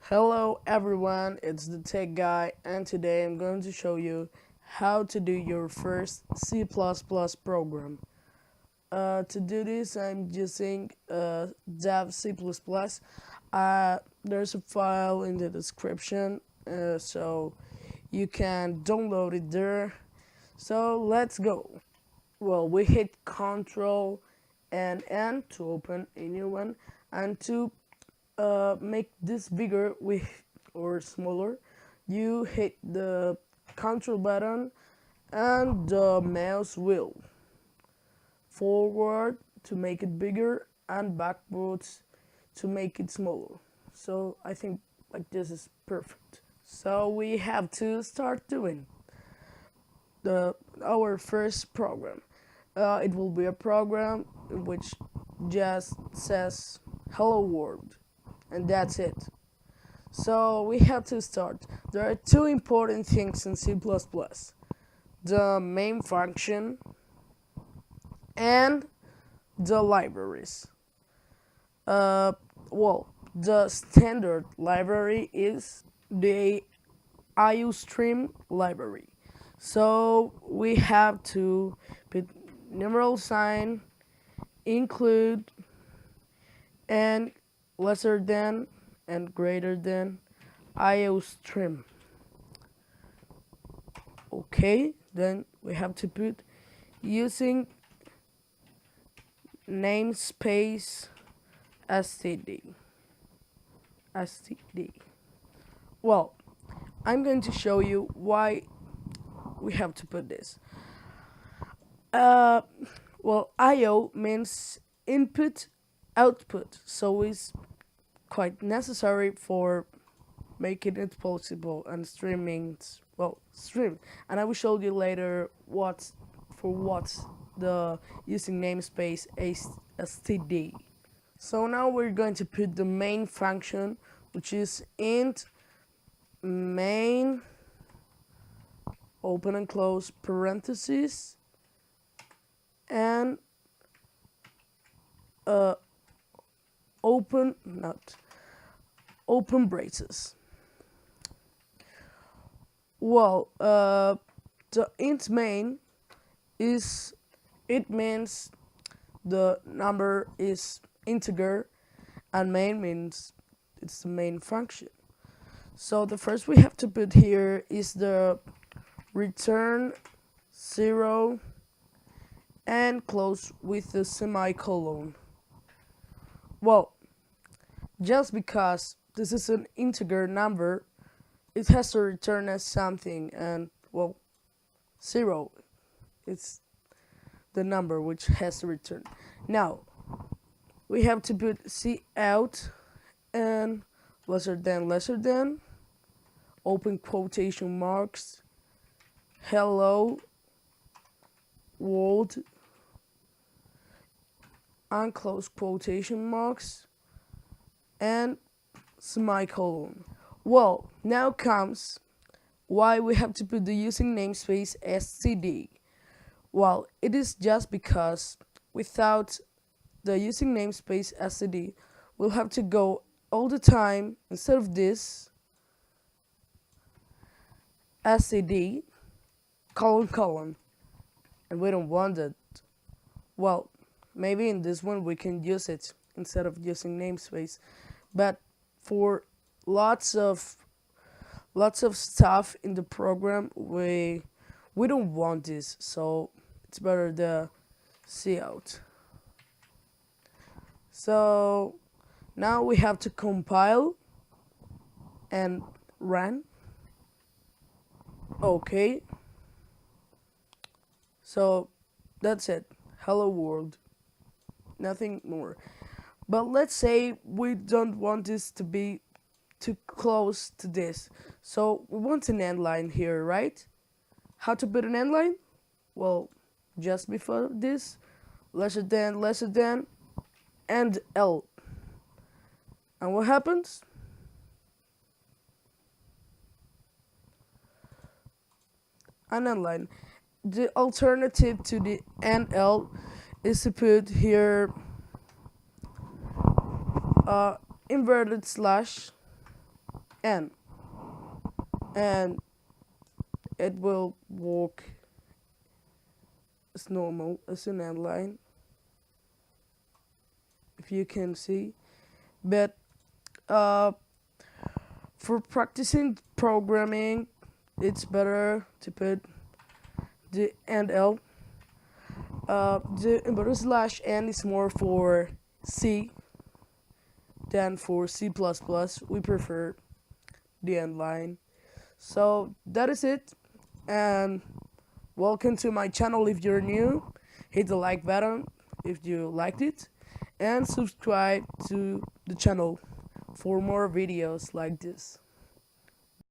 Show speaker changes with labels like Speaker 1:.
Speaker 1: Hello everyone, it's the Tech Guy, and today I'm going to show you how to do your first C++ program. To do this, I'm using dev C++. There's a file in the description, so you can download it there. So let's go. Well, we hit Control and N to open a new one, and to make this bigger or smaller, you hit the control button and the mouse wheel forward to make it bigger and backwards to make it smaller. So I think like this is perfect. So we have to start doing our first program. It will be a program which just says hello world, and that's it. So we have to start. There are two important things in C++. The main function and the libraries. Uh, well, the standard library is the IOStream library. So we have to put numeral sign, include, and lesser than and greater than IOStream. Okay, then we have to put using namespace std. Well, I'm going to show you why we have to put this. Uh, well, IO means input output, so it's quite necessary for making it possible and stream, and I will show you later what's the using namespace std. So now we're going to put the main function, which is int main open and close parentheses and open braces. Well, the int main means the number is integer, and main means it's the main function. So the first we have to put here is the return 0 and close with the semicolon. Well, just because this is an integer number, it has to return as something, and well, 0 is the number which has to return. Now we have to put cout and lesser than open quotation marks hello world and close quotation marks and semicolon. Well, now comes why we have to put the using namespace std. Well, it is just because without the using namespace std, we'll have to go all the time instead of this std colon, and we don't want it. Well, maybe in this one we can use it instead of using namespace, but for lots of stuff in the program we don't want this, so it's better the cout. So now we have to compile and run. Okay, so that's it. Hello world, nothing more. But let's say we don't want this to be too close to this, so we want an end line here, right? How to put an end line? Well, just before this, lesser than and L. And what happens? An end line. The alternative to the and L is to put here inverted slash N, and it will work as normal as an end line, if you can see. But for practicing programming, it's better to put the and L. The embedded slash N is more for C than for C++. We prefer the end line. So that is it, and welcome to my channel. If you're new, hit the like button if you liked it, and subscribe to the channel for more videos like this.